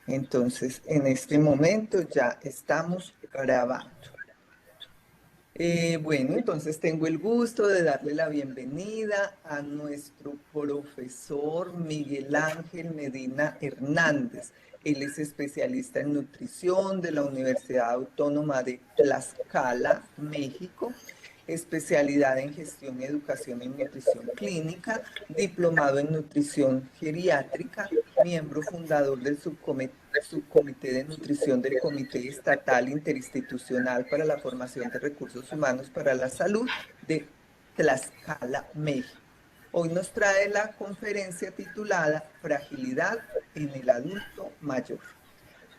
Entonces, en este momento ya estamos grabando. Bueno, entonces tengo el gusto de darle la bienvenida a nuestro profesor Miguel Ángel Medina Hernández. Él es especialista en nutrición de la Universidad Autónoma de Tlaxcala, México, especialidad en gestión, educación y nutrición clínica, diplomado en nutrición geriátrica, miembro fundador del subcomité de nutrición del Comité Estatal Interinstitucional para la Formación de Recursos Humanos para la Salud de Tlaxcala, México. Hoy nos trae la conferencia titulada Fragilidad en el adulto mayor.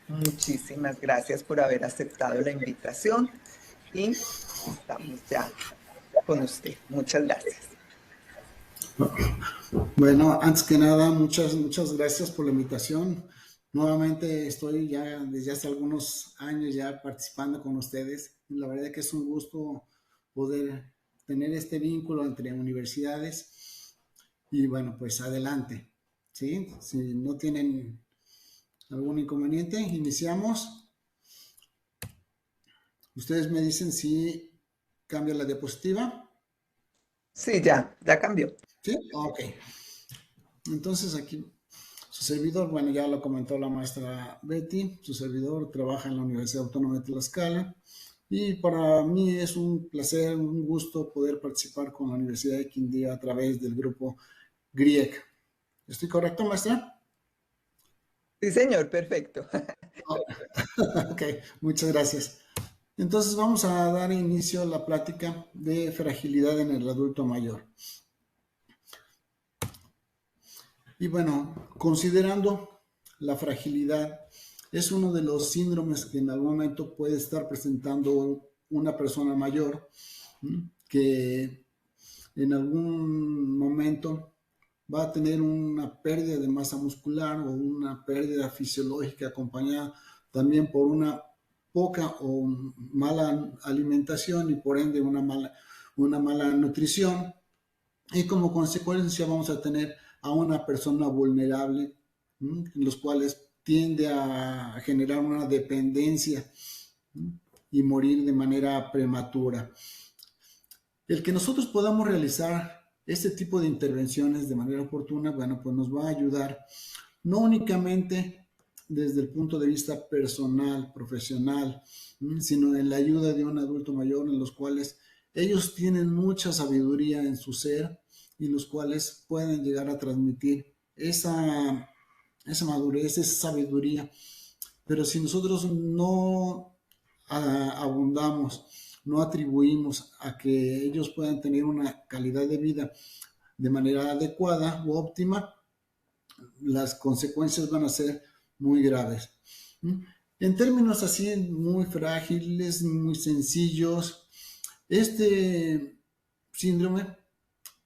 Muchísimas gracias por haber aceptado la invitación y estamos ya con usted. Muchas gracias. Bueno, antes que nada, muchas gracias por la invitación. Nuevamente estoy ya desde hace algunos años ya participando con ustedes. La verdad que es un gusto poder tener este vínculo entre universidades y bueno, pues adelante. ¿Sí? Si no tienen algún inconveniente, iniciamos. Ustedes me dicen si cambia la diapositiva. Sí, ya cambió. ¿Sí? Ok. Entonces aquí su servidor, bueno, ya lo comentó la maestra Betty, su servidor trabaja en la Universidad Autónoma de Tlaxcala y para mí es un placer, un gusto poder participar con la Universidad de Quindío a través del grupo GRIEC. ¿Estoy correcto, maestra? Sí, señor, perfecto. Oh, ok, muchas gracias. Entonces vamos a dar inicio a la plática de fragilidad en el adulto mayor. Y bueno, considerando la fragilidad, es uno de los síndromes que en algún momento puede estar presentando una persona mayor, que en algún momento va a tener una pérdida de masa muscular o una pérdida fisiológica acompañada también por una poca o mala alimentación y por ende una mala nutrición. Y como consecuencia vamos a tener a una persona vulnerable, en los cuales tiende a generar una dependencia y morir de manera prematura. El que nosotros podamos realizar este tipo de intervenciones de manera oportuna, bueno, pues nos va a ayudar no únicamente desde el punto de vista personal, profesional, sino en la ayuda de un adulto mayor en los cuales ellos tienen mucha sabiduría en su ser y los cuales pueden llegar a transmitir esa madurez, esa sabiduría. Pero si nosotros no abundamos, no atribuimos a que ellos puedan tener una calidad de vida de manera adecuada u óptima, las consecuencias van a ser muy graves. En términos así muy frágiles, muy sencillos, este síndrome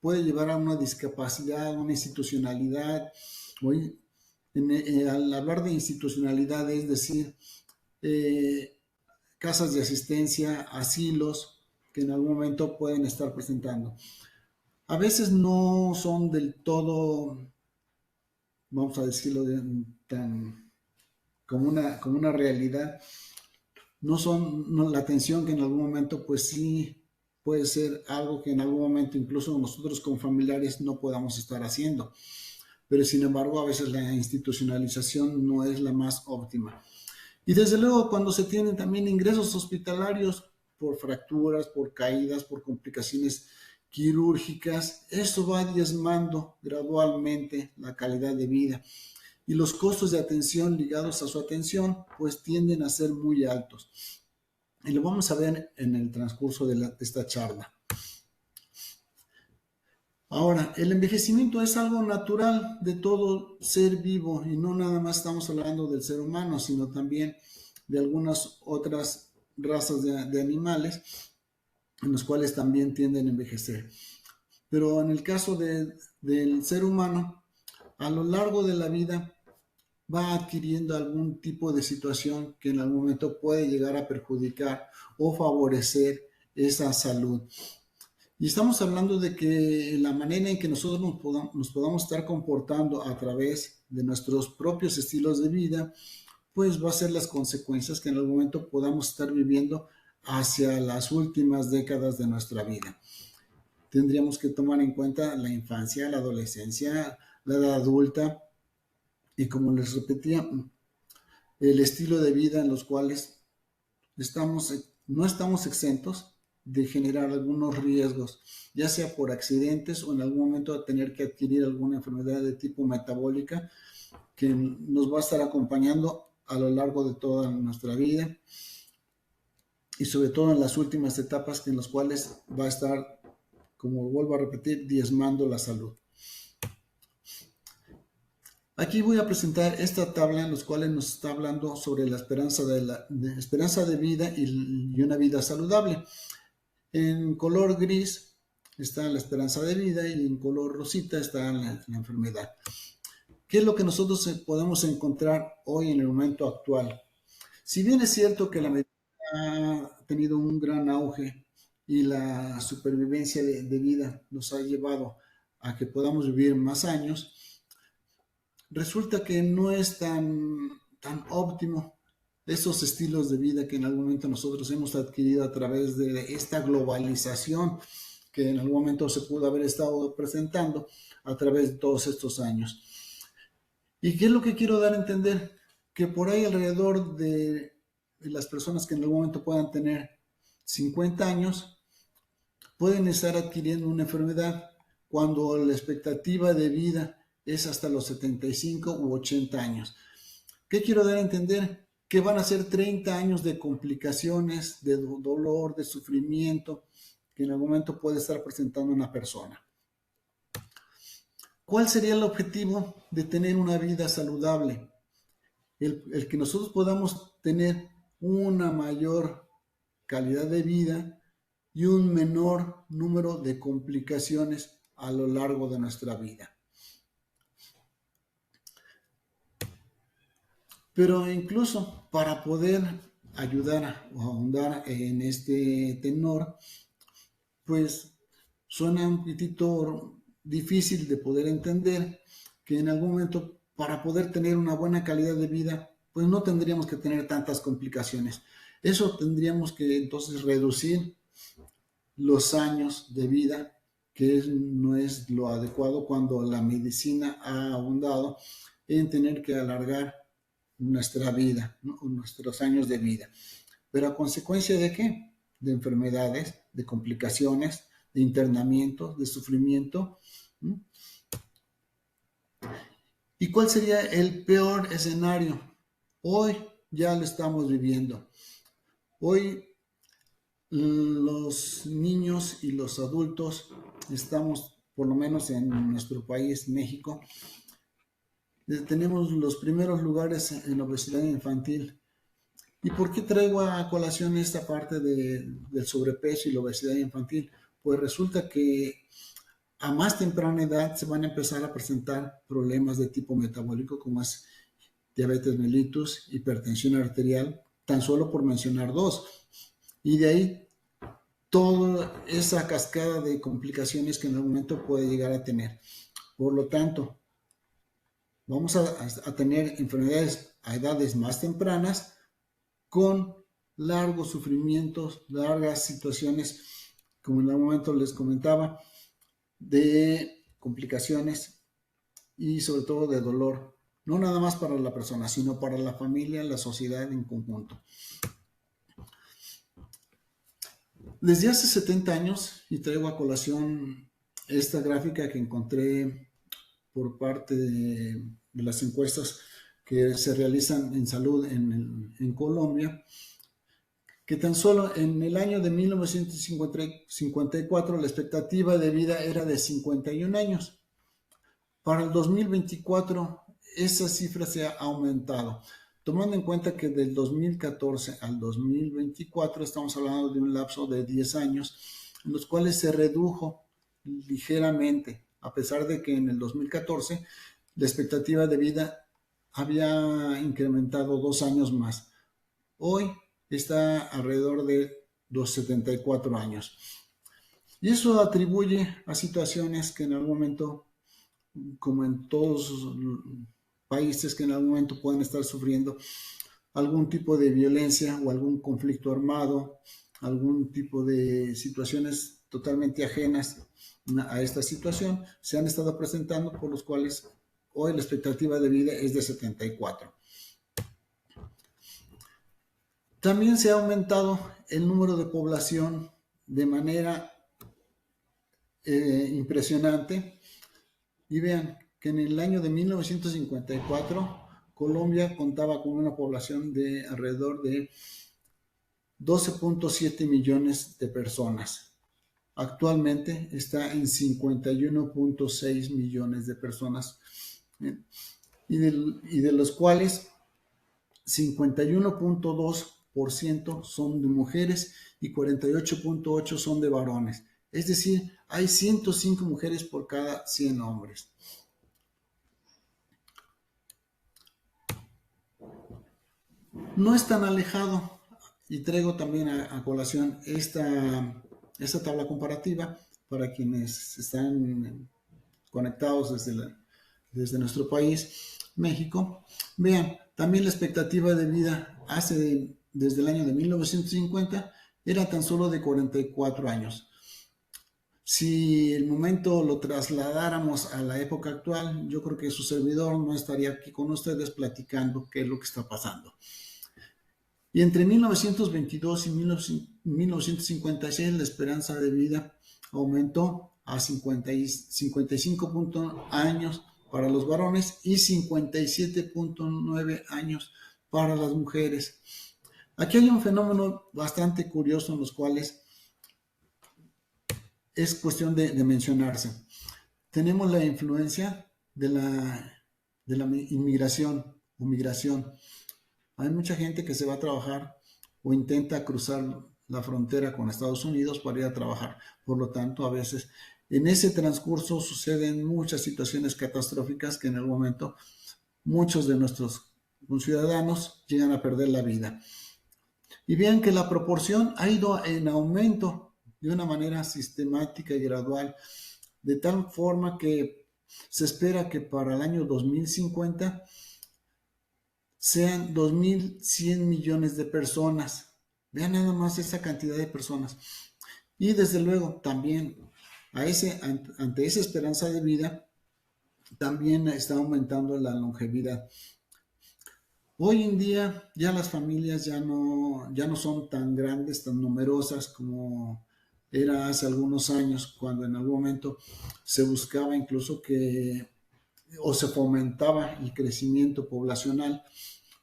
puede llevar a una discapacidad, una institucionalidad. Hoy, al hablar de institucionalidad, es decir, casas de asistencia, asilos, que en algún momento pueden estar presentando. A veces no son del todo, vamos a decirlo, tan como una realidad. No son la atención que en algún momento, pues sí, puede ser algo que en algún momento incluso nosotros como familiares no podamos estar haciendo. Pero sin embargo, a veces la institucionalización no es la más óptima. Y desde luego, cuando se tienen también ingresos hospitalarios por fracturas, por caídas, por complicaciones quirúrgicas, eso va diezmando gradualmente la calidad de vida. Y los costos de atención ligados a su atención, pues tienden a ser muy altos. Y lo vamos a ver en el transcurso de esta charla. Ahora, el envejecimiento es algo natural de todo ser vivo y no nada más estamos hablando del ser humano, sino también de algunas otras razas de animales en los cuales también tienden a envejecer. Pero en el caso del ser humano, a lo largo de la vida va adquiriendo algún tipo de situación que en algún momento puede llegar a perjudicar o favorecer esa salud. Y estamos hablando de que la manera en que nosotros nos podamos estar comportando a través de nuestros propios estilos de vida pues va a ser las consecuencias que en algún momento podamos estar viviendo hacia las últimas décadas de nuestra vida. Tendríamos que tomar en cuenta la infancia, la adolescencia, la edad adulta y, como les repetía, el estilo de vida en los cuales no estamos exentos de generar algunos riesgos, ya sea por accidentes o en algún momento a tener que adquirir alguna enfermedad de tipo metabólica que nos va a estar acompañando a lo largo de toda nuestra vida y sobre todo en las últimas etapas en las cuales va a estar, como vuelvo a repetir, diezmando la salud. Aquí voy a presentar esta tabla en la cual nos está hablando sobre la esperanza de vida y una vida saludable. En color gris está la esperanza de vida y en color rosita está la enfermedad. ¿Qué es lo que nosotros podemos encontrar hoy en el momento actual? Si bien es cierto que la medicina ha tenido un gran auge y la supervivencia de vida nos ha llevado a que podamos vivir más años, resulta que no es tan óptimo esos estilos de vida que en algún momento nosotros hemos adquirido a través de esta globalización que en algún momento se pudo haber estado presentando a través de todos estos años. ¿Y qué es lo que quiero dar a entender? Que por ahí alrededor de las personas que en algún momento puedan tener 50 años, pueden estar adquiriendo una enfermedad cuando la expectativa de vida es hasta los 75 u 80 años. ¿Qué quiero dar a entender? Que van a ser 30 años de complicaciones, de dolor, de sufrimiento, que en algún momento puede estar presentando una persona. ¿Cuál sería el objetivo de tener una vida saludable? El que nosotros podamos tener una mayor calidad de vida y un menor número de complicaciones a lo largo de nuestra vida. Pero incluso para poder ayudar o ahondar en este tenor, pues suena un poquitito difícil de poder entender que en algún momento para poder tener una buena calidad de vida, pues no tendríamos que tener tantas complicaciones. Eso tendríamos que entonces reducir los años de vida, que no es lo adecuado cuando la medicina ha abundado en tener que alargar nuestra vida, ¿no? Nuestros años de vida. ¿Pero a consecuencia de qué? De enfermedades, de complicaciones, de internamiento, de sufrimiento. ¿Mm? ¿Y cuál sería el peor escenario? Hoy ya lo estamos viviendo. Hoy los niños y los adultos estamos, por lo menos en nuestro país, México, tenemos los primeros lugares en obesidad infantil. ¿Y por qué traigo a colación esta parte del sobrepeso y la obesidad infantil? Pues resulta que a más temprana edad se van a empezar a presentar problemas de tipo metabólico como es diabetes mellitus, hipertensión arterial, tan solo por mencionar dos. Y de ahí toda esa cascada de complicaciones que en algún momento puede llegar a tener. Por lo tanto, vamos a tener enfermedades a edades más tempranas con largos sufrimientos, largas situaciones, como en algún momento les comentaba, de complicaciones y sobre todo de dolor, no nada más para la persona, sino para la familia, la sociedad en conjunto. Desde hace 70 años, y traigo a colación esta gráfica que encontré por parte de las encuestas que se realizan en salud en Colombia, que tan solo en el año de 1954 la expectativa de vida era de 51 años. Para el 2024 esa cifra se ha aumentado, tomando en cuenta que del 2014 al 2024 estamos hablando de un lapso de 10 años, en los cuales se redujo ligeramente, a pesar de que en el 2014 la expectativa de vida había incrementado 2 años más. Hoy está alrededor de los 74 años. Y eso atribuye a situaciones que en algún momento, como en todos los países que en algún momento pueden estar sufriendo, algún tipo de violencia o algún conflicto armado, algún tipo de situaciones totalmente ajenas a esta situación, se han estado presentando, por los cuales hoy la expectativa de vida es de 74. También se ha aumentado el número de población de manera impresionante. Y vean que en el año de 1954 Colombia contaba con una población de alrededor de 12.7 millones de personas. Actualmente está en 51.6 millones de personas, y de los cuales 51.2% son de mujeres y 48.8% son de varones. Es decir, hay 105 mujeres por cada 100 hombres. No es tan alejado, y traigo también a colación esta tabla comparativa para quienes están conectados desde nuestro país, México. Vean, también la expectativa de vida desde el año de 1950 era tan solo de 44 años. Si el momento lo trasladáramos a la época actual, yo creo que su servidor no estaría aquí con ustedes platicando qué es lo que está pasando. Y entre 1922 y 1956 la esperanza de vida aumentó a 55 años para los varones y 57.9 años para las mujeres. Aquí hay un fenómeno bastante curioso en los cuales es cuestión de mencionarse. Tenemos la influencia de la inmigración o migración. Hay mucha gente que se va a trabajar o intenta cruzar la frontera con Estados Unidos para ir a trabajar. Por lo tanto, a veces en ese transcurso suceden muchas situaciones catastróficas que en algún momento muchos de nuestros ciudadanos llegan a perder la vida. Y vean que la proporción ha ido en aumento de una manera sistemática y gradual, de tal forma que se espera que para el año 2050 sean 2.100 millones de personas. Vean nada más esa cantidad de personas. Y desde luego también ante esa esperanza de vida, también está aumentando la longevidad. Hoy en día ya las familias ya no son tan grandes, tan numerosas como era hace algunos años, cuando en algún momento se buscaba incluso o se fomentaba el crecimiento poblacional.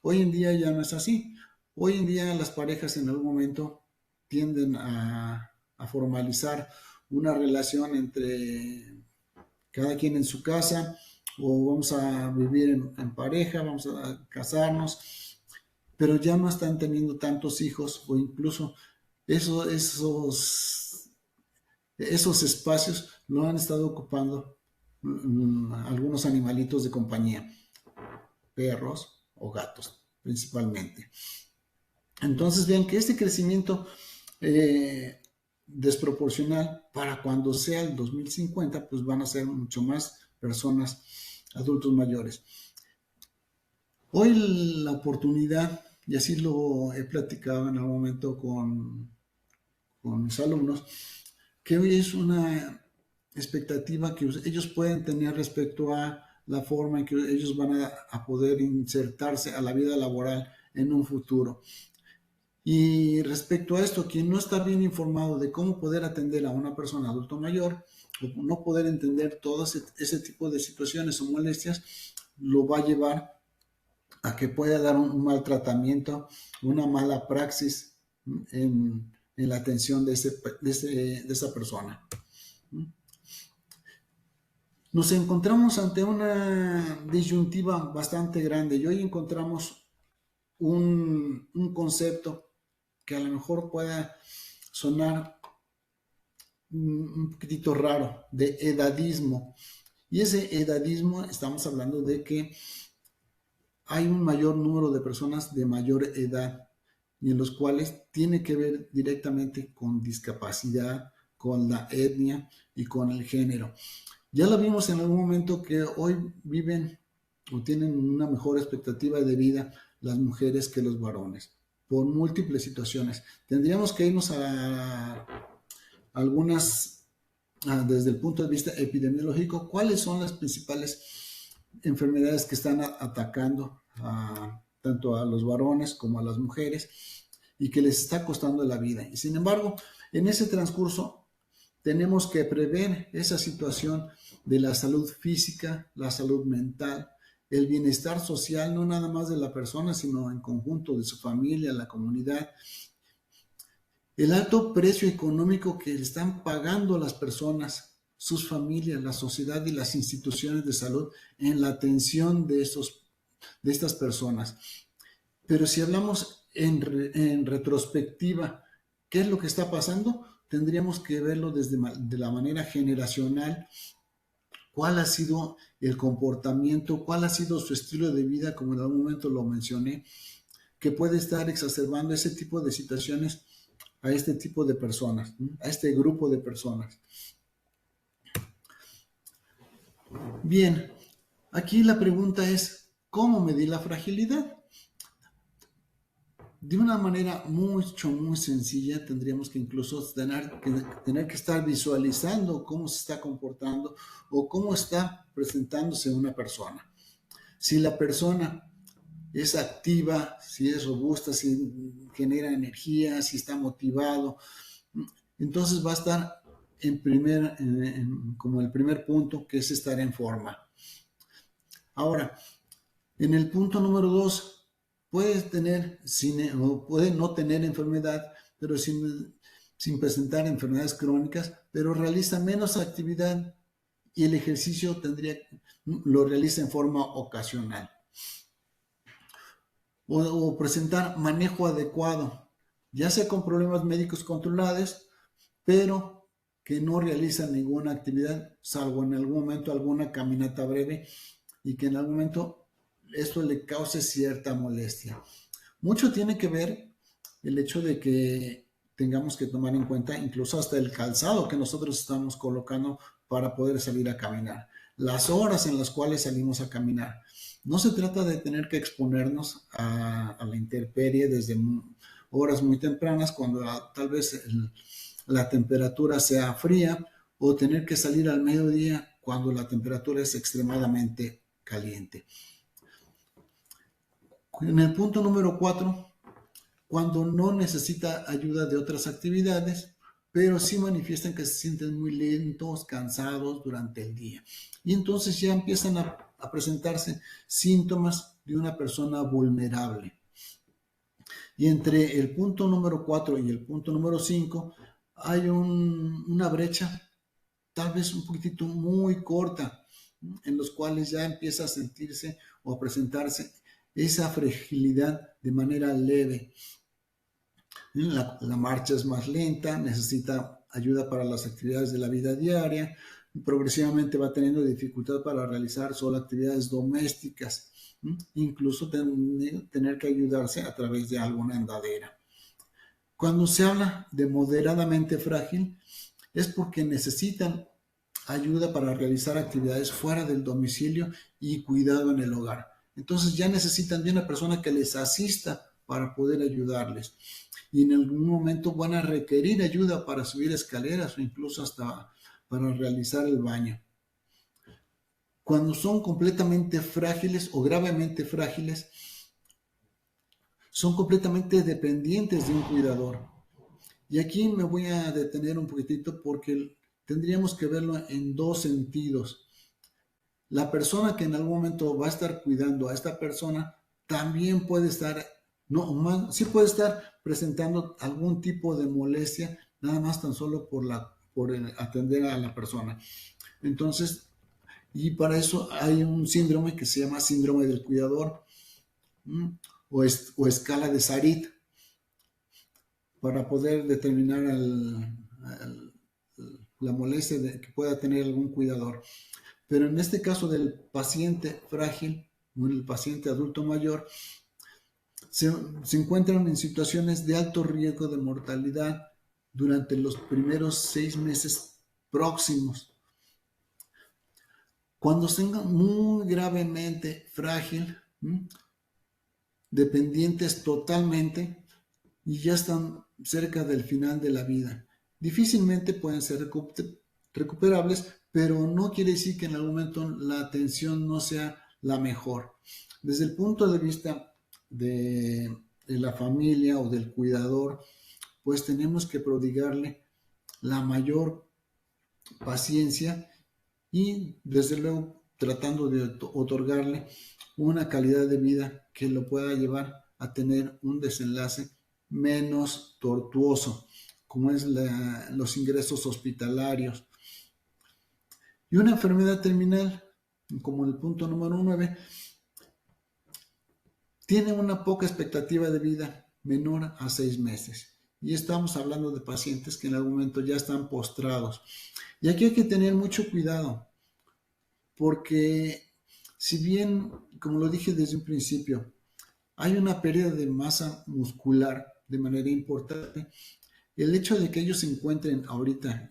Hoy en día ya no es así. Hoy en día las parejas en algún momento tienden a formalizar una relación entre cada quien en su casa, o vamos a vivir en pareja, vamos a casarnos, pero ya no están teniendo tantos hijos, o incluso esos espacios lo han estado ocupando algunos animalitos de compañía, perros o gatos principalmente. Entonces vean que este crecimiento desproporcional, para cuando sea el 2050, pues van a ser mucho más personas, adultos mayores. Hoy la oportunidad, y así lo he platicado en algún momento con mis alumnos, que hoy es una expectativa que ellos pueden tener respecto a la forma en que ellos van a poder insertarse a la vida laboral en un futuro. Y respecto a esto, quien no está bien informado de cómo poder atender a una persona adulto mayor, o no poder entender todo ese tipo de situaciones o molestias, lo va a llevar a que pueda dar un mal tratamiento, una mala praxis en la atención de esa persona. Nos encontramos ante una disyuntiva bastante grande, y hoy encontramos un concepto que a lo mejor pueda sonar un poquitito raro, de edadismo. Y ese edadismo, estamos hablando de que hay un mayor número de personas de mayor edad, y en los cuales tiene que ver directamente con discapacidad, con la etnia y con el género. Ya lo vimos en algún momento que hoy viven o tienen una mejor expectativa de vida las mujeres que los varones, por múltiples situaciones. Tendríamos que irnos a algunas, desde el punto de vista epidemiológico, cuáles son las principales enfermedades que están atacando tanto a los varones como a las mujeres y que les está costando la vida. Y sin embargo, en ese transcurso tenemos que prever esa situación de la salud física, la salud mental, el bienestar social, no nada más de la persona, sino en conjunto de su familia, la comunidad. El alto precio económico que están pagando las personas, sus familias, la sociedad y las instituciones de salud en la atención de estas personas. Pero si hablamos en retrospectiva, ¿qué es lo que está pasando? Tendríamos que verlo de la manera generacional. ¿Cuál ha sido el comportamiento? ¿Cuál ha sido su estilo de vida? Como en algún momento lo mencioné, que puede estar exacerbando ese tipo de situaciones a este tipo de personas, a este grupo de personas. Bien, aquí la pregunta es, ¿cómo medir la fragilidad? De una manera muy sencilla, tendríamos que incluso tener que estar visualizando cómo se está comportando o cómo está presentándose una persona. Si la persona es activa, si es robusta, si genera energía, si está motivado, entonces va a estar como el primer punto, que es estar en forma. Ahora, en el punto número 2, puede no tener enfermedad, pero sin presentar enfermedades crónicas, pero realiza menos actividad y el ejercicio lo realiza en forma ocasional. O presentar manejo adecuado, ya sea con problemas médicos controlados, pero que no realiza ninguna actividad, salvo en algún momento alguna caminata breve y que en algún momento esto le cause cierta molestia. Mucho tiene que ver el hecho de que tengamos que tomar en cuenta incluso hasta el calzado que nosotros estamos colocando para poder salir a caminar, las horas en las cuales salimos a caminar. No se trata de tener que exponernos a la intemperie desde horas muy tempranas, cuando tal vez la temperatura sea fría, o tener que salir al mediodía cuando la temperatura es extremadamente caliente. En el punto número 4, cuando no necesita ayuda de otras actividades, pero sí manifiestan que se sienten muy lentos, cansados durante el día. Y entonces ya empiezan a presentarse síntomas de una persona vulnerable. Y entre el punto número 4 y el punto número 5 hay una brecha tal vez un poquitito muy corta, en los cuales ya empieza a sentirse o a presentarse esa fragilidad de manera leve. La marcha es más lenta, necesita ayuda para las actividades de la vida diaria, progresivamente va teniendo dificultad para realizar solo actividades domésticas, incluso tener que ayudarse a través de alguna andadera. Cuando se habla de moderadamente frágil, es porque necesitan ayuda para realizar actividades fuera del domicilio y cuidado en el hogar. Entonces ya necesitan de una persona que les asista para poder ayudarles. Y en algún momento van a requerir ayuda para subir escaleras o incluso hasta para realizar el baño. Cuando son completamente frágiles o gravemente frágiles, son completamente dependientes de un cuidador. Y aquí me voy a detener un poquitito porque tendríamos que verlo en dos sentidos. La persona que en algún momento va a estar cuidando a esta persona también puede estar, sí puede estar presentando algún tipo de molestia, nada más tan solo por atender a la persona. Entonces, y para eso hay un síndrome que se llama síndrome del cuidador, o escala de Sarit, para poder determinar la molestia que pueda tener algún cuidador. Pero en este caso del paciente frágil, o el paciente adulto mayor, se encuentran en situaciones de alto riesgo de mortalidad durante los primeros 6 meses próximos. Cuando estén muy gravemente frágil, dependientes totalmente y ya están cerca del final de la vida. Difícilmente pueden ser recuperables, pero no quiere decir que en algún momento la atención no sea la mejor. Desde el punto de vista de la familia o del cuidador, pues tenemos que prodigarle la mayor paciencia y desde luego tratando de otorgarle una calidad de vida que lo pueda llevar a tener un desenlace menos tortuoso, como es los ingresos hospitalarios. Y una enfermedad terminal, como el punto número 9, tiene una poca expectativa de vida menor a 6 meses. Y estamos hablando de pacientes que en algún momento ya están postrados. Y aquí hay que tener mucho cuidado, porque si bien, como lo dije desde un principio, hay una pérdida de masa muscular de manera importante, el hecho de que ellos se encuentren ahorita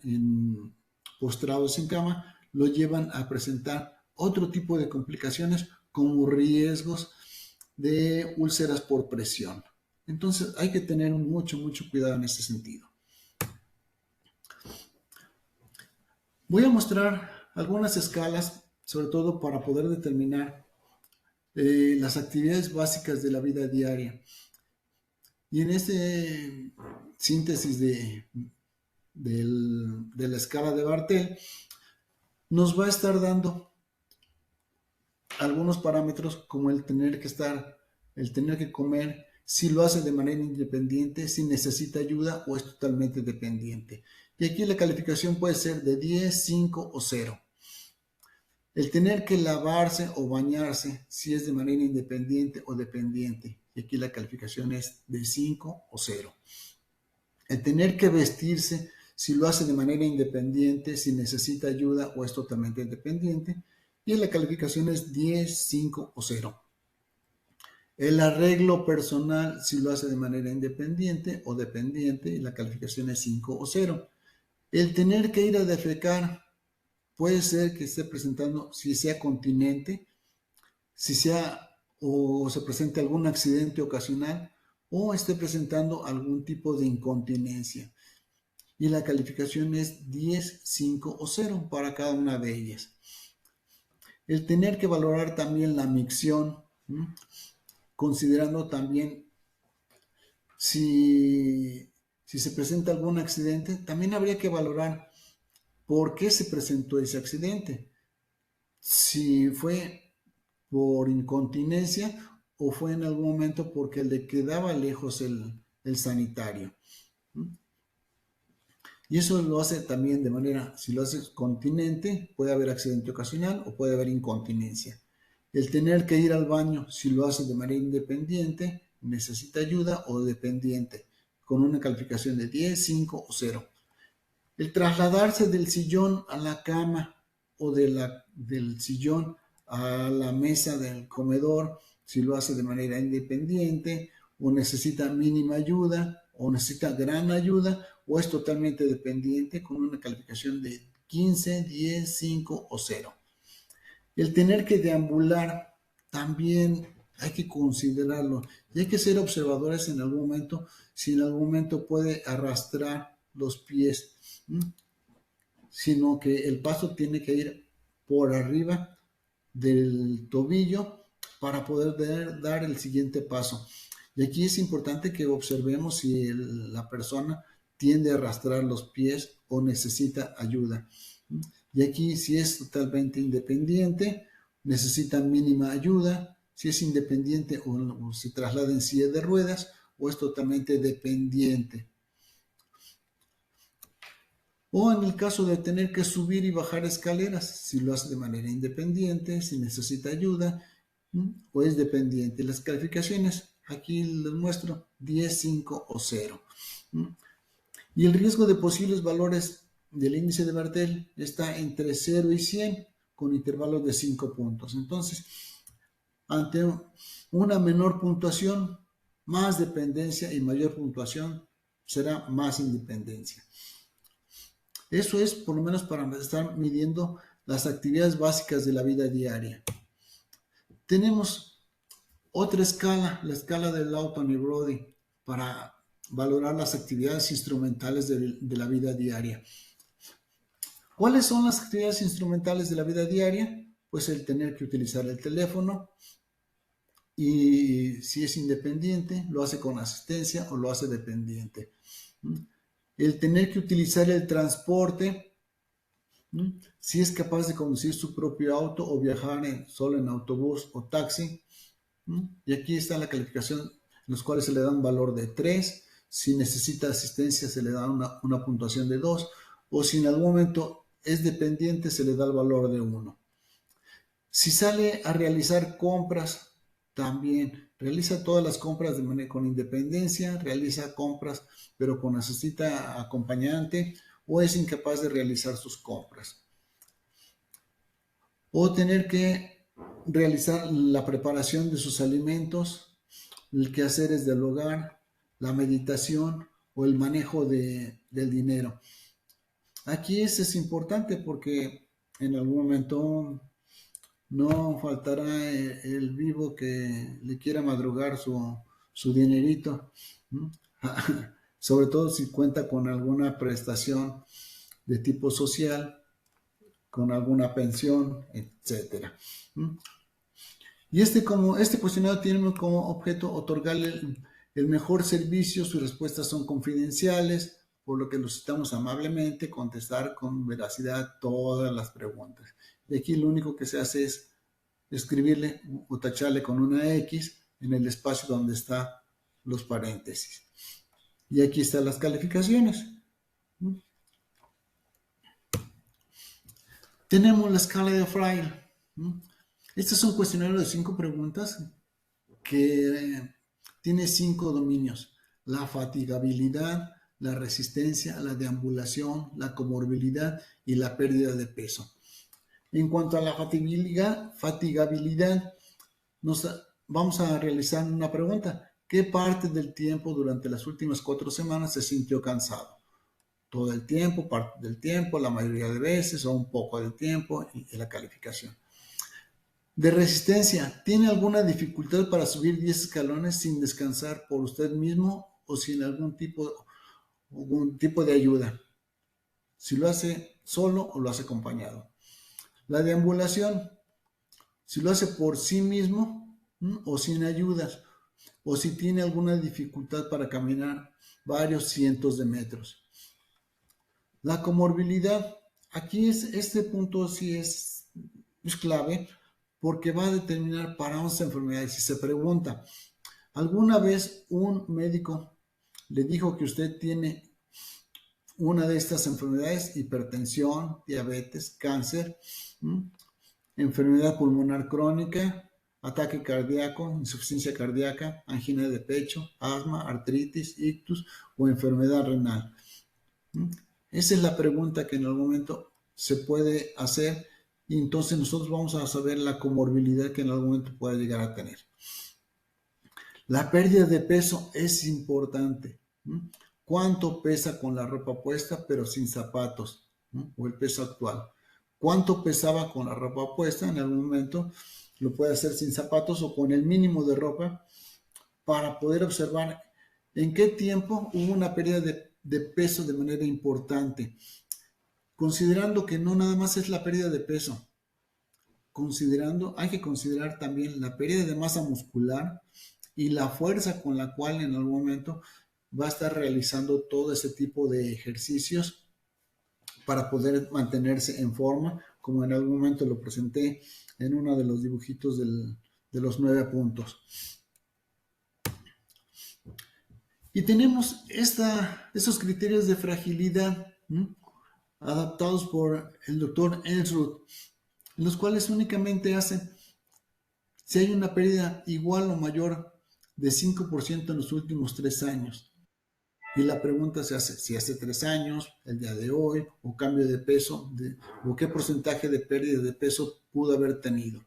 postrados en cama lo llevan a presentar otro tipo de complicaciones como riesgos de úlceras por presión. Entonces hay que tener mucho cuidado en ese sentido. Voy a mostrar algunas escalas, sobre todo para poder determinar las actividades básicas de la vida diaria. Y en este síntesis de la escala de Bartel, nos va a estar dando algunos parámetros como el tener que comer, si lo hace de manera independiente, si necesita ayuda o es totalmente dependiente. Y aquí la calificación puede ser de 10, 5 o 0. El tener que lavarse o bañarse, si es de manera independiente o dependiente. Y aquí la calificación es de 5 o 0. El tener que vestirse, si lo hace de manera independiente, si necesita ayuda o es totalmente dependiente. Y la calificación es 10, 5 o 0. El arreglo personal, si lo hace de manera independiente o dependiente, y la calificación es 5 o 0. El tener que ir a defecar, puede ser que esté presentando, si sea continente, o se presente algún accidente ocasional, o esté presentando algún tipo de incontinencia. Y la calificación es 10, 5 o 0 para cada una de ellas. El tener que valorar también la micción, considerando también si se presenta algún accidente, también habría que valorar por qué se presentó ese accidente. Si fue por incontinencia o fue en algún momento porque le quedaba lejos el sanitario. Y eso lo hace también de manera, si lo haces continente, puede haber accidente ocasional o puede haber incontinencia. El tener que ir al baño, si lo hace de manera independiente, necesita ayuda o dependiente, con una calificación de 10, 5 o 0. El trasladarse del sillón a la cama o del sillón a la mesa del comedor, si lo hace de manera independiente o necesita mínima ayuda o necesita gran ayuda o es totalmente dependiente, con una calificación de 15, 10, 5 o 0. El tener que deambular también hay que considerarlo y hay que ser observadores en algún momento, si en algún momento puede arrastrar los pies, sino que el paso tiene que ir por arriba del tobillo para poder dar el siguiente paso. Y aquí es importante que observemos si la persona tiende a arrastrar los pies o necesita ayuda. Y aquí, si es totalmente independiente, necesita mínima ayuda. Si es independiente o se traslada en silla de ruedas o es totalmente dependiente. O en el caso de tener que subir y bajar escaleras, si lo hace de manera independiente, si necesita ayuda o es dependiente. Las calificaciones, aquí les muestro 10, 5 o 0. Y el riesgo de posibles valores del índice de Bartel está entre 0 y 100 con intervalos de 5 puntos. Entonces, ante una menor puntuación, más dependencia, y mayor puntuación será más independencia. Eso es por lo menos para estar midiendo las actividades básicas de la vida diaria. Tenemos Otra escala, la escala de Lawton y Brody, para valorar las actividades instrumentales de la vida diaria. ¿Cuáles son las actividades instrumentales de la vida diaria? Pues el tener que utilizar el teléfono, y si es independiente, lo hace con asistencia o lo hace dependiente. El tener que utilizar el transporte, si es capaz de conducir su propio auto o viajar solo en autobús o taxi. Y aquí está la calificación, en los cuales se le da un valor de 3. Si necesita asistencia, se le da una puntuación de 2. O si en algún momento es dependiente, se le da el valor de 1. Si sale a realizar compras, también realiza todas las compras de manera con independencia, realiza compras pero con necesita acompañante, o es incapaz de realizar sus compras. O tener que realizar la preparación de sus alimentos, el quehaceres del hogar, la meditación o el manejo del dinero. Aquí es importante porque en algún momento no faltará el vivo que le quiera madrugar su dinerito, sobre todo si cuenta con alguna prestación de tipo social, con alguna pensión, etcétera. Y este cuestionario tiene como objeto otorgarle el mejor servicio. Sus respuestas son confidenciales, por lo que los citamos amablemente contestar con veracidad todas las preguntas. Y aquí lo único que se hace es escribirle o tacharle con una X en el espacio donde están los paréntesis. Y aquí están las calificaciones. Tenemos la escala de Frail. Este es un cuestionario de 5 preguntas que tiene 5 dominios: la fatigabilidad, la resistencia, la deambulación, la comorbilidad y la pérdida de peso. En cuanto a la fatigabilidad, vamos a realizar una pregunta. ¿Qué parte del tiempo durante las últimas 4 semanas se sintió cansado? Todo el tiempo, parte del tiempo, la mayoría de veces o un poco del tiempo, y la calificación. De resistencia, ¿tiene alguna dificultad para subir 10 escalones sin descansar por usted mismo o sin algún tipo de ayuda? Si lo hace solo o lo hace acompañado. La deambulación, si lo hace por sí mismo o sin ayudas, o si tiene alguna dificultad para caminar varios cientos de metros. La comorbilidad, aquí este punto sí es clave, porque va a determinar para 11 enfermedades. Si se pregunta, ¿alguna vez un médico le dijo que usted tiene una de estas enfermedades? Hipertensión, diabetes, cáncer, enfermedad pulmonar crónica, ataque cardíaco, insuficiencia cardíaca, angina de pecho, asma, artritis, ictus o enfermedad renal. Esa es la pregunta que en algún momento se puede hacer, y entonces nosotros vamos a saber la comorbilidad que en algún momento puede llegar a tener. La pérdida de peso es importante. ¿Cuánto pesa con la ropa puesta pero sin zapatos? O el peso actual. ¿Cuánto pesaba con la ropa puesta? En algún momento lo puede hacer sin zapatos o con el mínimo de ropa, para poder observar en qué tiempo hubo una pérdida de peso de manera importante. Considerando que no nada más es la pérdida de peso, hay que considerar también la pérdida de masa muscular y la fuerza con la cual en algún momento va a estar realizando todo ese tipo de ejercicios para poder mantenerse en forma, como en algún momento lo presenté en uno de los dibujitos de los 9 puntos. Y tenemos esos criterios de fragilidad adaptados por el doctor Ensruth, en los cuales únicamente hacen si hay una pérdida igual o mayor de 5% en los últimos 3 años. Y la pregunta se hace si hace 3 años, el día de hoy, o cambio de peso, o qué porcentaje de pérdida de peso pudo haber tenido.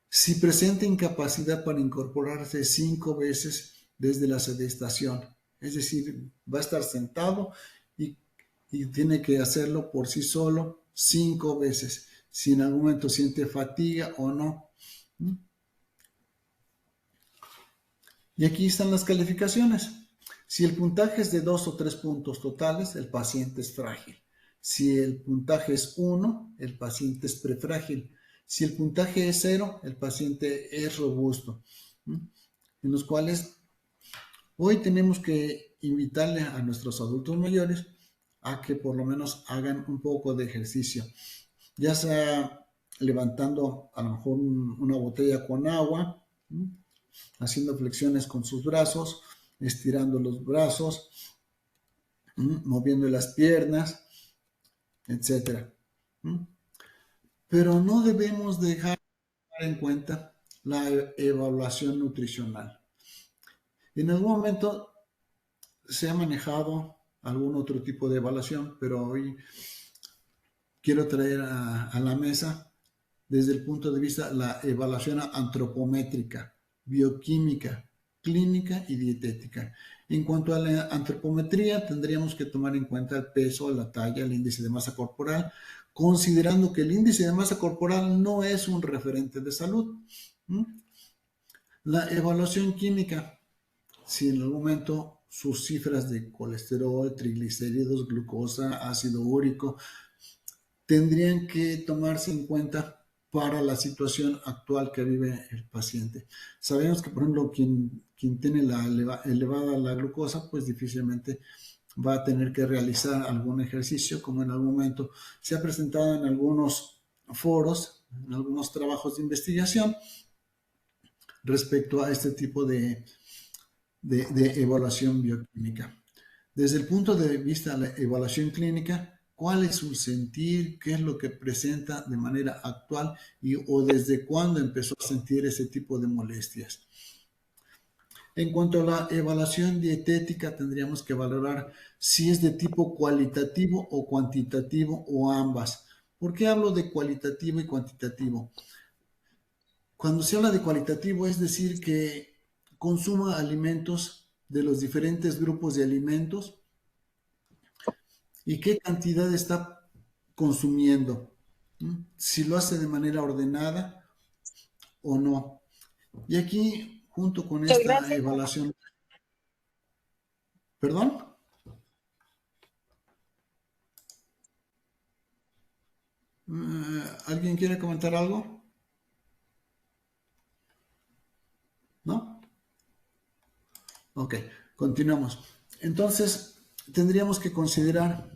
Si presenta incapacidad para incorporarse 5 veces desde la sedestación, es decir, va a estar sentado y tiene que hacerlo por sí solo 5 veces, si en algún momento siente fatiga o no. Y aquí están las calificaciones. Si el puntaje es de 2 o 3 puntos totales, el paciente es frágil. Si el puntaje es 1, el paciente es prefrágil. Si el puntaje es 0, el paciente es robusto. En los cuales hoy tenemos que invitarle a nuestros adultos mayores a que por lo menos hagan un poco de ejercicio, ya sea levantando a lo mejor una botella con agua, haciendo flexiones con sus brazos, estirando los brazos, moviendo las piernas, etcétera. Pero no debemos dejar en cuenta la evaluación nutricional. En algún momento se ha manejado algún otro tipo de evaluación, pero hoy quiero traer a la mesa desde el punto de vista la evaluación antropométrica, bioquímica, clínica y dietética. En cuanto a la antropometría, tendríamos que tomar en cuenta el peso, la talla, el índice de masa corporal, considerando que el índice de masa corporal no es un referente de salud. La evaluación química, si en algún momento sus cifras de colesterol, triglicéridos, glucosa, ácido úrico, tendrían que tomarse en cuenta para la situación actual que vive el paciente. Sabemos que, por ejemplo, quien tiene elevada la glucosa, pues difícilmente va a tener que realizar algún ejercicio, como en algún momento se ha presentado en algunos foros, en algunos trabajos de investigación, respecto a este tipo de evaluación bioquímica. Desde el punto de vista de la evaluación clínica, ¿cuál es su sentir? ¿Qué es lo que presenta de manera actual? O desde cuándo empezó a sentir ese tipo de molestias. En cuanto a la evaluación dietética, tendríamos que valorar si es de tipo cualitativo o cuantitativo o ambas. ¿Por qué hablo de cualitativo y cuantitativo? Cuando se habla de cualitativo, es decir, que consuma alimentos de los diferentes grupos de alimentos y qué cantidad está consumiendo, si lo hace de manera ordenada o no. Y aquí, junto con Muchas esta gracias. evaluación, ¿perdón? ¿Alguien quiere comentar algo? ¿No? Ok, continuamos. Entonces, tendríamos que considerar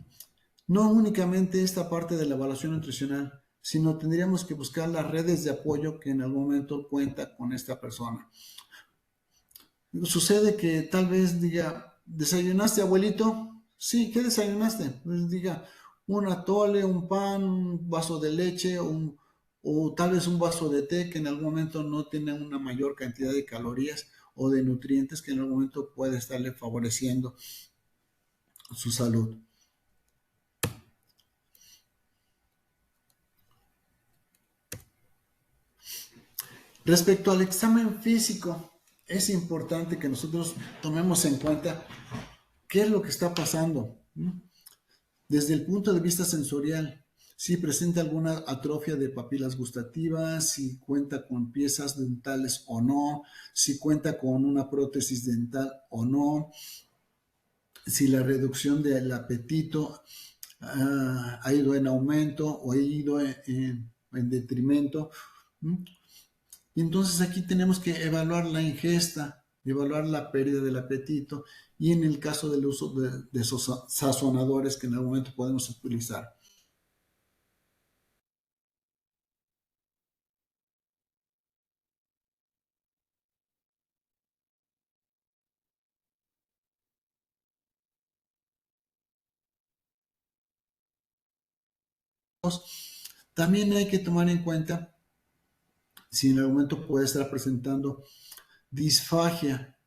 no únicamente esta parte de la evaluación nutricional, sino tendríamos que buscar las redes de apoyo que en algún momento cuenta con esta persona. Sucede que tal vez diga, ¿desayunaste, abuelito? Sí, ¿qué desayunaste? Pues diga, un atole, un pan, un vaso de leche, o tal vez un vaso de té que en algún momento no tiene una mayor cantidad de calorías o de nutrientes que en algún momento puede estarle favoreciendo su salud. Respecto al examen físico, es importante que nosotros tomemos en cuenta qué es lo que está pasando. Desde el punto de vista sensorial, si presenta alguna atrofia de papilas gustativas, si cuenta con piezas dentales o no, si cuenta con una prótesis dental o no, si la reducción del apetito ha ido en aumento o ha ido en detrimento. Y entonces aquí tenemos que evaluar la ingesta, evaluar la pérdida del apetito y en el caso del uso de esos sazonadores que en algún momento podemos utilizar. También hay que tomar en cuenta si en algún momento puede estar presentando disfagia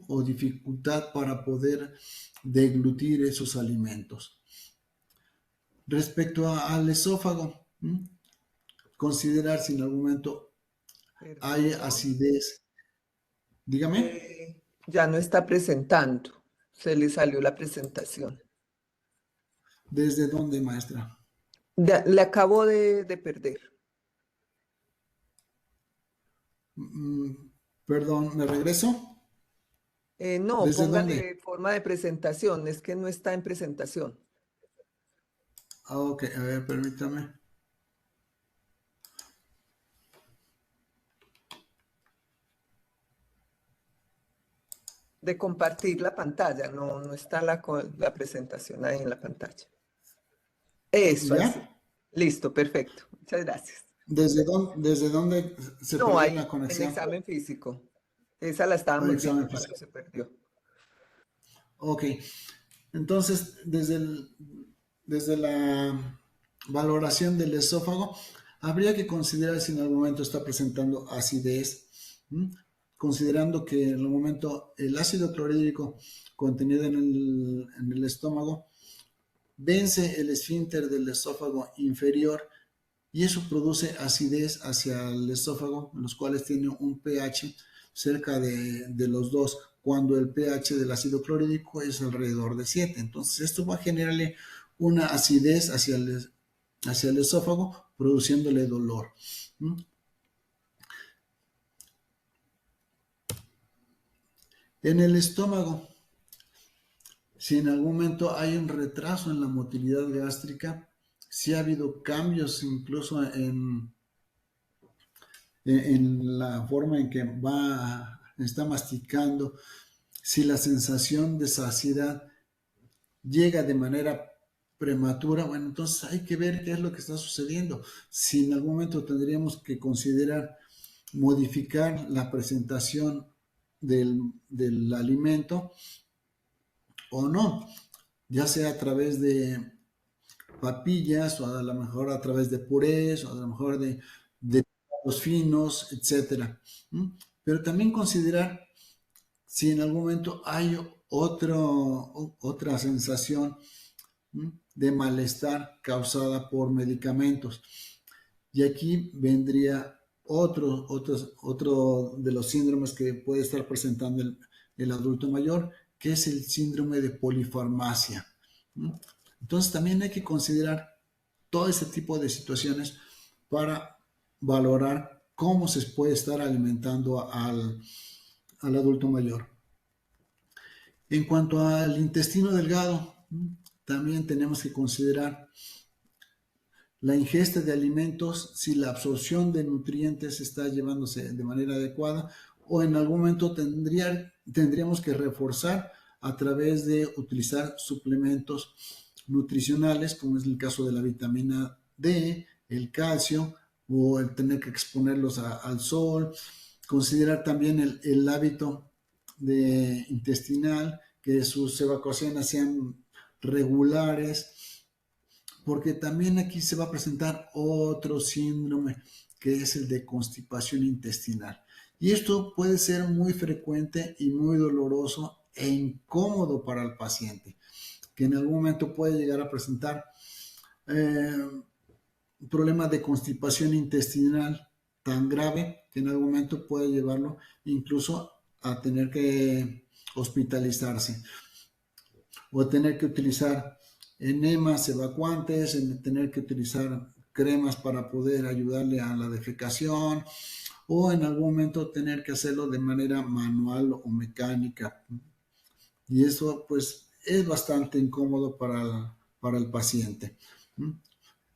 o dificultad para poder deglutir esos alimentos. Respecto al esófago, considerar si en algún momento hay Perdón. acidez. Dígame. Ya no está presentando. Se le salió la presentación. ¿Desde dónde, maestra? Le acabo de perder. Perdón, ¿me regreso? No, ¿Desde dónde? póngale forma de presentación, es que no está en presentación. Ah, ok, a ver, permítame. De compartir la pantalla, no, no está la presentación ahí en la pantalla. Eso, así. ¿Ya? Listo, perfecto. Muchas gracias. Desde dónde se No, perdió la ahí, en conexión? examen físico. Esa la Al estábamos examen viendo cuando físico. se perdió. Ok, entonces desde la valoración del esófago, habría que considerar si en algún momento está presentando acidez, ¿m? Considerando que en el momento el ácido clorhídrico contenido en el estómago vence el esfínter del esófago inferior y eso produce acidez hacia el esófago, los cuales tienen un pH cerca de los 2, cuando el pH del ácido clorhídrico es alrededor de 7. Entonces esto va a generarle una acidez hacia el esófago, produciéndole dolor. ¿Mm? En el estómago, si en algún momento hay un retraso en la motilidad gástrica, si ha habido cambios incluso en la forma en que está masticando, si la sensación de saciedad llega de manera prematura, bueno, entonces hay que ver qué es lo que está sucediendo. Si en algún momento tendríamos que considerar modificar la presentación del alimento o no, ya sea a través de papillas o a lo mejor a través de purés o a lo mejor de los finos, etcétera. ¿Mm? Pero también considerar si en algún momento hay otra sensación de malestar causada por medicamentos. Y aquí vendría otro de los síndromes que puede estar presentando el adulto mayor, que es el síndrome de polifarmacia. Entonces también hay que considerar todo ese tipo de situaciones para valorar cómo se puede estar alimentando al adulto mayor. En cuanto al intestino delgado, también tenemos que considerar la ingesta de alimentos, si la absorción de nutrientes está llevándose de manera adecuada o en algún momento tendríamos que reforzar a través de utilizar suplementos nutricionales, como es el caso de la vitamina D, el calcio, o el tener que exponerlos al sol, considerar también el hábito intestinal, que sus evacuaciones sean regulares, porque también aquí se va a presentar otro síndrome que es el de constipación intestinal. Y esto puede ser muy frecuente y muy doloroso e incómodo para el paciente, que en algún momento puede llegar a presentar eh, problemas de constipación intestinal tan grave que en algún momento puede llevarlo incluso a tener que hospitalizarse o tener que utilizar enemas evacuantes, en tener que utilizar cremas para poder ayudarle a la defecación o en algún momento tener que hacerlo de manera manual o mecánica. Y eso pues es bastante incómodo para el paciente.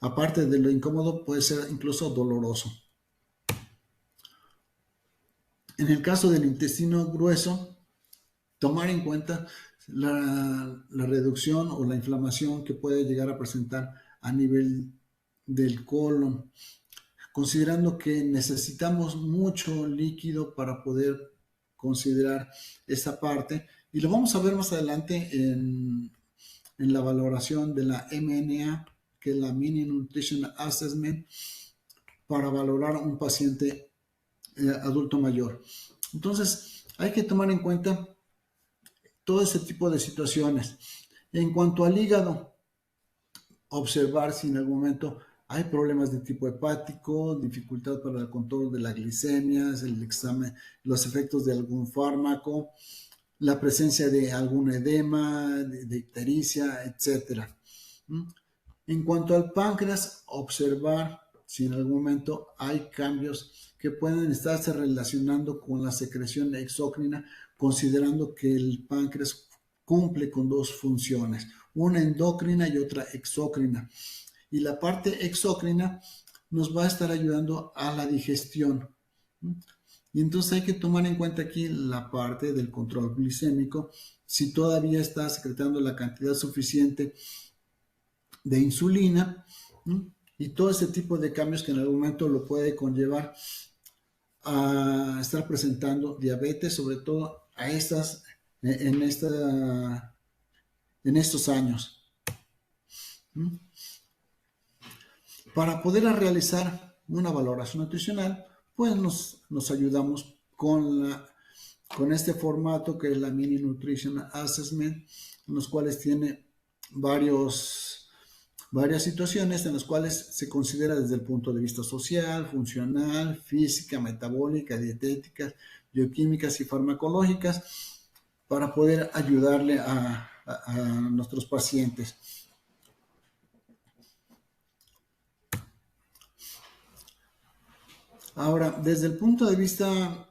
Aparte de lo incómodo, puede ser incluso doloroso. En el caso del intestino grueso, tomar en cuenta la reducción o la inflamación que puede llegar a presentar a nivel del colon, considerando que necesitamos mucho líquido para poder considerar esta parte, y lo vamos a ver más adelante en la valoración de la MNA, que es la Mini Nutrition Assessment, para valorar un paciente adulto mayor. Entonces, hay que tomar en cuenta todo ese tipo de situaciones. En cuanto al hígado, observar si en algún momento hay problemas de tipo hepático, dificultad para el control de la glicemia, el examen, los efectos de algún fármaco, la presencia de algún edema, de ictericia, etc. En cuanto al páncreas, observar si en algún momento hay cambios que pueden estarse relacionando con la secreción exócrina, considerando que el páncreas cumple con dos funciones, una endocrina y otra exócrina. Y la parte exócrina nos va a estar ayudando a la digestión. Y entonces hay que tomar en cuenta aquí la parte del control glicémico, si todavía está secretando la cantidad suficiente de insulina, y todo ese tipo de cambios que en algún momento lo puede conllevar a estar presentando diabetes, sobre todo en estos años. Para poder realizar una valoración nutricional, pues nos ayudamos con este formato que es la Mini Nutrition Assessment, en los cuales tiene varias situaciones en las cuales se considera desde el punto de vista social, funcional, física, metabólica, dietética, bioquímicas y farmacológicas, para poder ayudarle a nuestros pacientes. Ahora, desde el punto de vista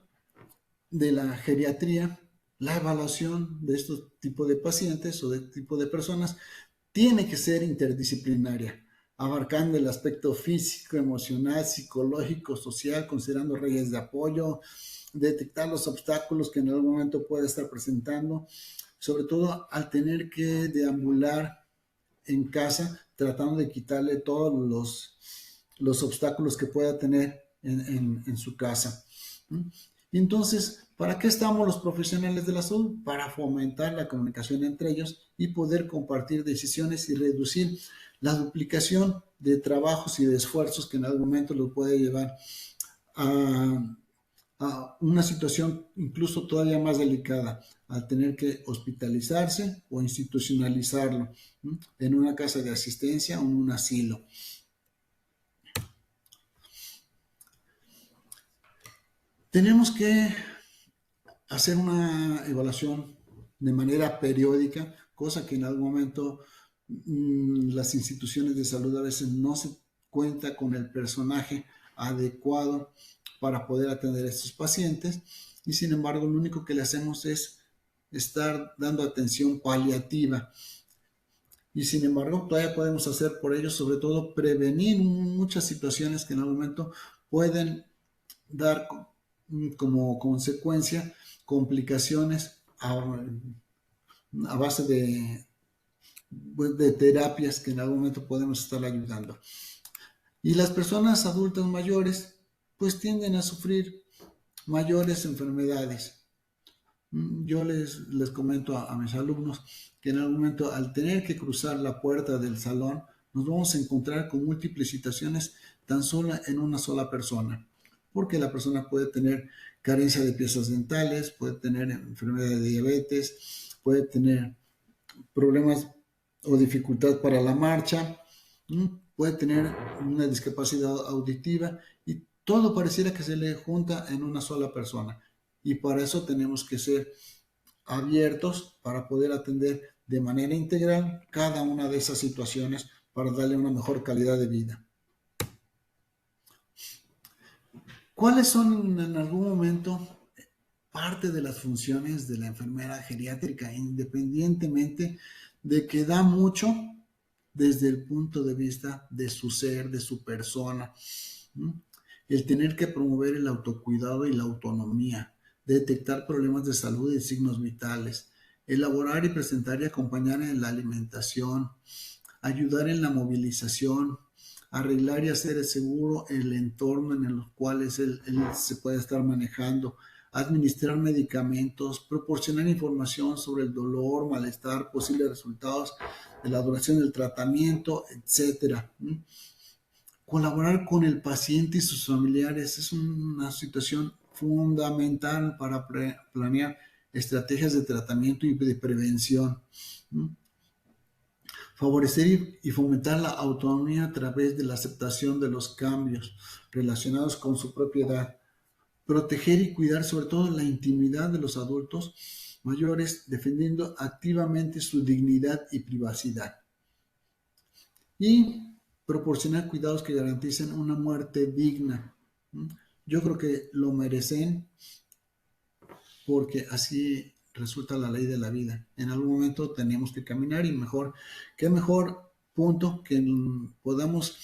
de la geriatría, la evaluación de estos tipos de pacientes o de tipo de personas tiene que ser interdisciplinaria, abarcando el aspecto físico, emocional, psicológico, social, considerando redes de apoyo, detectar los obstáculos que en algún momento puede estar presentando, sobre todo al tener que deambular en casa, tratando de quitarle todos los obstáculos que pueda tener en su casa. Y entonces, ¿para qué estamos los profesionales de la salud? Para fomentar la comunicación entre ellos y poder compartir decisiones y reducir la duplicación de trabajos y de esfuerzos que en algún momento los puede llevar a una situación incluso todavía más delicada, al tener que hospitalizarse o institucionalizarlo en una casa de asistencia o en un asilo. Tenemos que hacer una evaluación de manera periódica, cosa que en algún momento las instituciones de salud a veces no se cuenta con el personaje adecuado para poder atender a estos pacientes, y sin embargo lo único que le hacemos es estar dando atención paliativa, y sin embargo todavía podemos hacer por ellos, sobre todo prevenir muchas situaciones que en algún momento pueden dar como consecuencia complicaciones a base de terapias que en algún momento podemos estar ayudando. Y las personas adultas mayores pues tienden a sufrir mayores enfermedades. Yo les comento a mis alumnos que en algún momento, al tener que cruzar la puerta del salón, nos vamos a encontrar con múltiples situaciones tan solo en una sola persona, porque la persona puede tener carencia de piezas dentales, puede tener enfermedad de diabetes, puede tener problemas o dificultad para la marcha, puede tener una discapacidad auditiva, y todo pareciera que se le junta en una sola persona. Y para eso tenemos que ser abiertos para poder atender de manera integral cada una de esas situaciones para darle una mejor calidad de vida. ¿Cuáles son en algún momento parte de las funciones de la enfermera geriátrica, independientemente de que da mucho desde el punto de vista de su ser, de su persona? El tener que promover el autocuidado y la autonomía, detectar problemas de salud y signos vitales, elaborar y presentar y acompañar en la alimentación, ayudar en la movilización, arreglar y hacer seguro el entorno en el cual él se puede estar manejando, administrar medicamentos, proporcionar información sobre el dolor, malestar, posibles resultados de la duración del tratamiento, etcétera. Colaborar con el paciente y sus familiares es una situación fundamental para planear estrategias de tratamiento y de prevención. Favorecer y fomentar la autonomía a través de la aceptación de los cambios relacionados con su propiedad. Proteger y cuidar sobre todo la intimidad de los adultos mayores, defendiendo activamente su dignidad y privacidad. Y proporcionar cuidados que garanticen una muerte digna. Yo creo que lo merecen porque así resulta la ley de la vida. En algún momento tenemos que caminar y mejor, qué mejor punto que podamos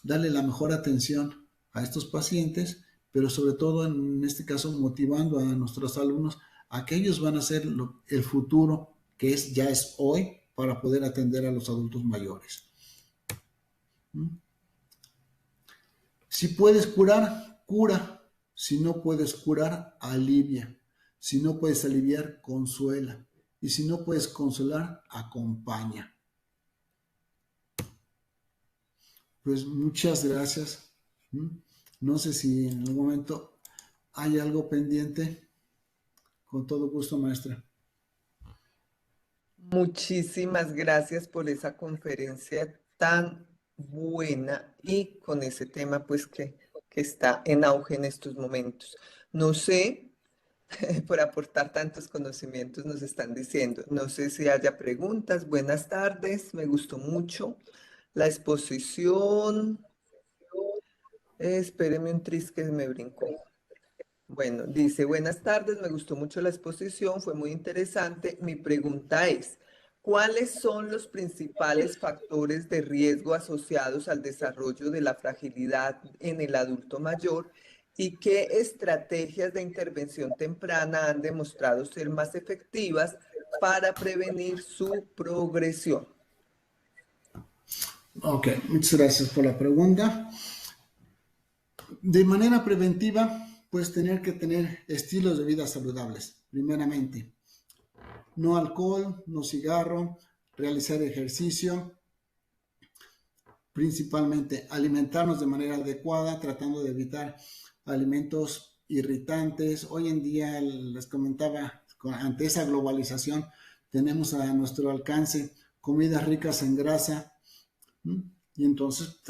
darle la mejor atención a estos pacientes, pero sobre todo en este caso motivando a nuestros alumnos a que ellos van a ser el futuro que ya es hoy para poder atender a los adultos mayores. Si puedes curar, cura. Si no puedes curar, alivia. Si no puedes aliviar, consuela. Y si no puedes consolar, acompaña. Pues muchas gracias. No sé si en algún momento hay algo pendiente. Con todo gusto, maestra. Muchísimas gracias por esa conferencia tan buena y con ese tema pues que está en auge en estos momentos. No sé, por aportar tantos conocimientos nos están diciendo. No sé si haya preguntas. Buenas tardes, me gustó mucho la exposición. Espéreme un tris que me brincó. Bueno, dice, buenas tardes, me gustó mucho la exposición, fue muy interesante. Mi pregunta es, ¿cuáles son los principales factores de riesgo asociados al desarrollo de la fragilidad en el adulto mayor y qué estrategias de intervención temprana han demostrado ser más efectivas para prevenir su progresión? Ok, muchas gracias por la pregunta. De manera preventiva, pues tener que tener estilos de vida saludables, primeramente. No alcohol, no cigarro, realizar ejercicio, principalmente alimentarnos de manera adecuada, tratando de evitar alimentos irritantes. Hoy en día, les comentaba, ante esa globalización, tenemos a nuestro alcance comidas ricas en grasa, y entonces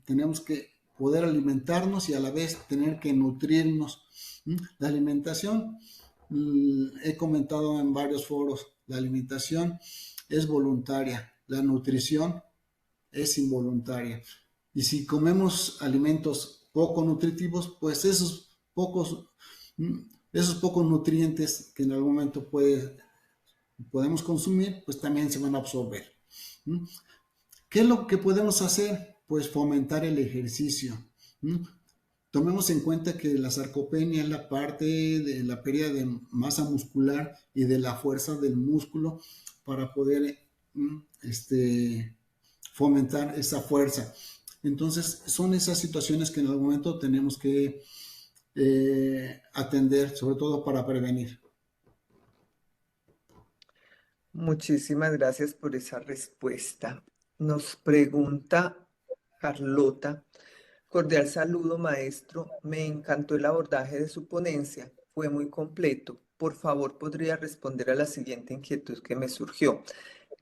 tenemos que poder alimentarnos y a la vez tener que nutrirnos. La alimentación, he comentado en varios foros, la alimentación es voluntaria, la nutrición es involuntaria. Y si comemos alimentos poco nutritivos, pues esos pocos nutrientes que en algún momento podemos consumir, pues también se van a absorber. ¿Qué es lo que podemos hacer? Pues fomentar el ejercicio. Tomemos en cuenta que la sarcopenia es la parte de la pérdida de masa muscular y de la fuerza del músculo para poder fomentar esa fuerza. Entonces, son esas situaciones que en algún momento tenemos que atender, sobre todo para prevenir. Muchísimas gracias por esa respuesta. Nos pregunta Carlota. Cordial saludo, maestro. Me encantó el abordaje de su ponencia. Fue muy completo. Por favor, ¿podría responder a la siguiente inquietud que me surgió?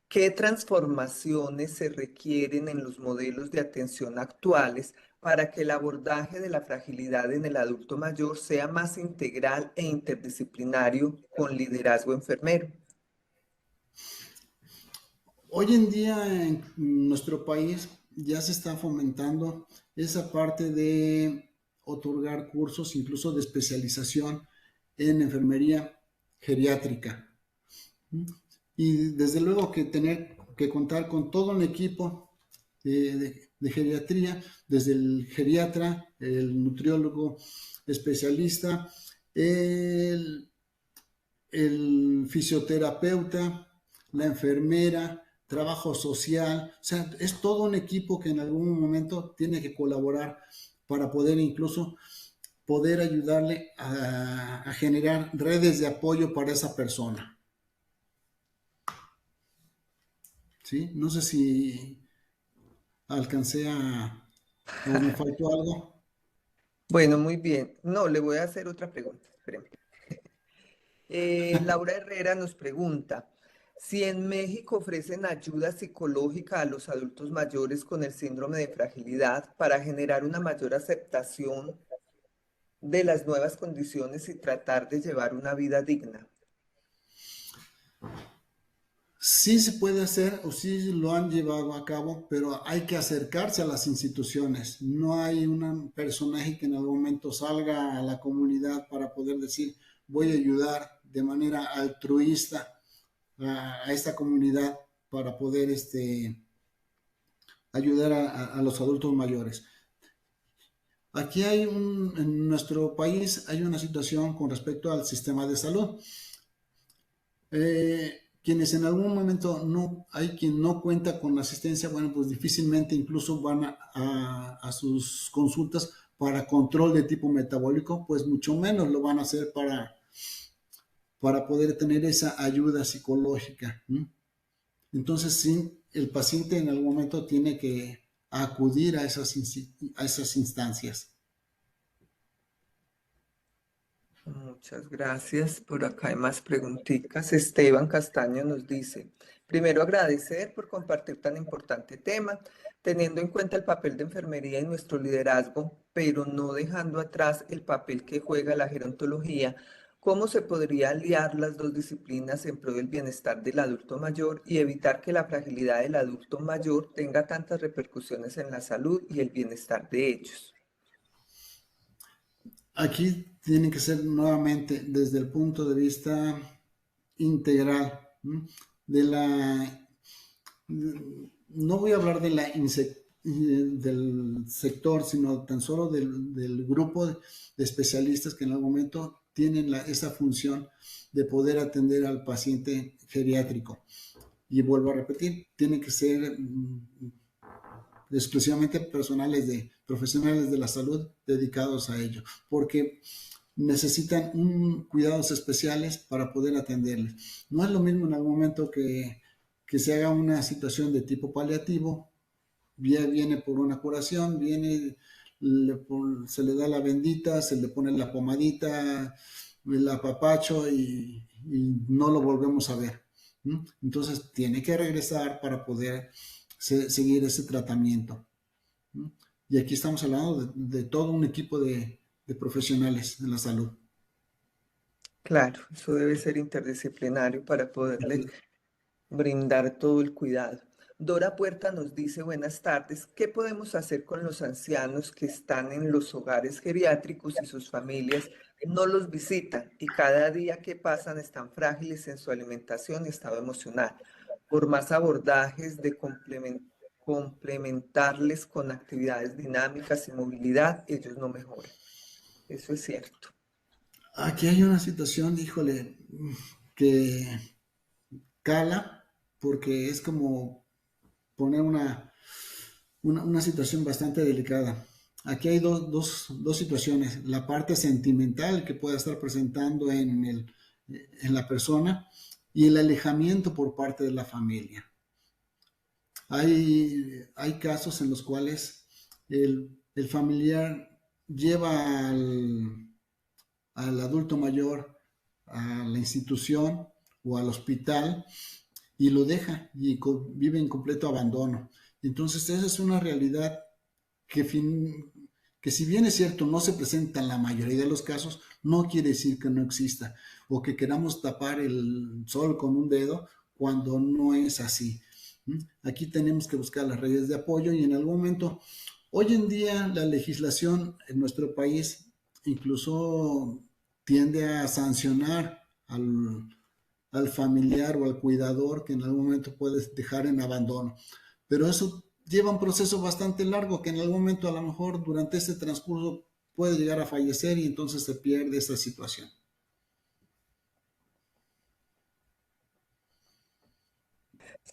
¿Qué transformaciones se requieren en los modelos de atención actuales para que el abordaje de la fragilidad en el adulto mayor sea más integral e interdisciplinario con liderazgo enfermero? Hoy en día en nuestro país ya se está fomentando esa parte de otorgar cursos, incluso de especialización en enfermería geriátrica. Y desde luego que tener que contar con todo un equipo de geriatría, desde el geriatra, el nutriólogo especialista, el fisioterapeuta, la enfermera, trabajo social, o sea, es todo un equipo que en algún momento tiene que colaborar para poder incluso poder ayudarle a generar redes de apoyo para esa persona. ¿Sí? No sé si alcancé o me faltó algo. Bueno, muy bien. No, le voy a hacer otra pregunta. Espéreme. Laura Herrera nos pregunta, si en México ofrecen ayuda psicológica a los adultos mayores con el síndrome de fragilidad para generar una mayor aceptación de las nuevas condiciones y tratar de llevar una vida digna. Sí se puede hacer o sí lo han llevado a cabo, pero hay que acercarse a las instituciones. No hay un personaje que en algún momento salga a la comunidad para poder decir, voy a ayudar de manera altruista a esta comunidad para poder ayudar a los adultos mayores. Aquí en nuestro país hay una situación con respecto al sistema de salud. Quienes en algún momento no hay quien no cuenta con la asistencia, bueno, pues difícilmente incluso van a sus consultas para control de tipo metabólico, pues mucho menos lo van a hacer para poder tener esa ayuda psicológica. ¿No? Entonces, sí, el paciente en algún momento tiene que acudir a esas instancias. Muchas gracias. Por acá hay más preguntitas. Esteban Castaño nos dice, primero agradecer por compartir tan importante tema, teniendo en cuenta el papel de enfermería en nuestro liderazgo, pero no dejando atrás el papel que juega la gerontología. ¿Cómo se podría aliar las dos disciplinas en pro del bienestar del adulto mayor y evitar que la fragilidad del adulto mayor tenga tantas repercusiones en la salud y el bienestar de ellos? Aquí tiene que ser nuevamente desde el punto de vista integral, ¿no? De la, no voy a hablar de del sector, sino tan solo del grupo de especialistas que en algún momento tienen esa función de poder atender al paciente geriátrico. Y vuelvo a repetir, tiene que ser exclusivamente profesionales de la salud dedicados a ello, porque necesitan cuidados especiales para poder atenderles. No es lo mismo en algún momento que se haga una situación de tipo paliativo, viene por una curación, se le da la bendita, se le pone la pomadita, el apapacho y no lo volvemos a ver. Entonces tiene que regresar para poder seguir ese tratamiento. Y aquí estamos hablando de todo un equipo de profesionales de la salud. Claro, eso debe ser interdisciplinario para poderle brindar todo el cuidado. Dora Puerta nos dice, buenas tardes, ¿qué podemos hacer con los ancianos que están en los hogares geriátricos y sus familias no los visitan y cada día que pasan están frágiles en su alimentación y estado emocional? Por más abordajes de complementarles con actividades dinámicas y movilidad, ellos no mejoran. Eso es cierto. Aquí hay una situación, híjole, que cala, porque es como poner una situación bastante delicada. Aquí hay dos situaciones. La parte sentimental que pueda estar presentando en la persona y el alejamiento por parte de la familia. Hay casos en los cuales el familiar lleva al adulto mayor a la institución o al hospital y lo deja y vive en completo abandono. Entonces esa es una realidad que, que si bien es cierto no se presenta en la mayoría de los casos, no quiere decir que no exista o que queramos tapar el sol con un dedo cuando no es así. Aquí tenemos que buscar las redes de apoyo y en algún momento, hoy en día la legislación en nuestro país incluso tiende a sancionar al familiar o al cuidador que en algún momento puedes dejar en abandono. Pero eso lleva un proceso bastante largo que en algún momento a lo mejor durante ese transcurso puede llegar a fallecer y entonces se pierde esa situación.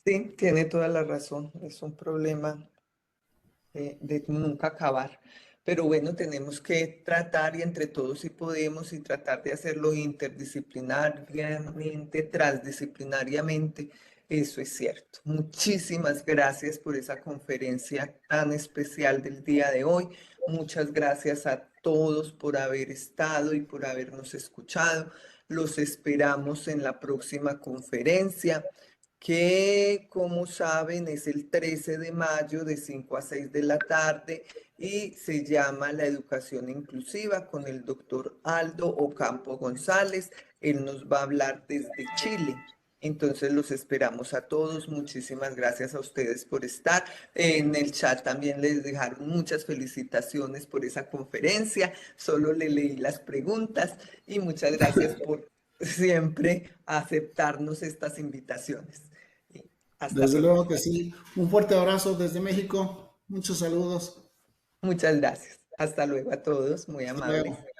Sí, tiene toda la razón. Es un problema de nunca acabar. Pero bueno, tenemos que tratar y entre todos si podemos y tratar de hacerlo interdisciplinariamente, transdisciplinariamente. Eso es cierto. Muchísimas gracias por esa conferencia tan especial del día de hoy. Muchas gracias a todos por haber estado y por habernos escuchado. Los esperamos en la próxima conferencia que como saben es el 13 de mayo de 5 a 6 de la tarde y se llama La Educación Inclusiva con el doctor Aldo Ocampo González. Él nos va a hablar desde Chile. Entonces los esperamos a todos. Muchísimas gracias a ustedes por estar. En el chat también les dejaron muchas felicitaciones por esa conferencia. Solo le leí las preguntas y muchas gracias por siempre aceptarnos estas invitaciones. Y hasta Desde pronto. luego que sí. Un fuerte abrazo desde México. Muchos saludos. Muchas gracias. Hasta luego a todos. Muy Hasta amables. luego.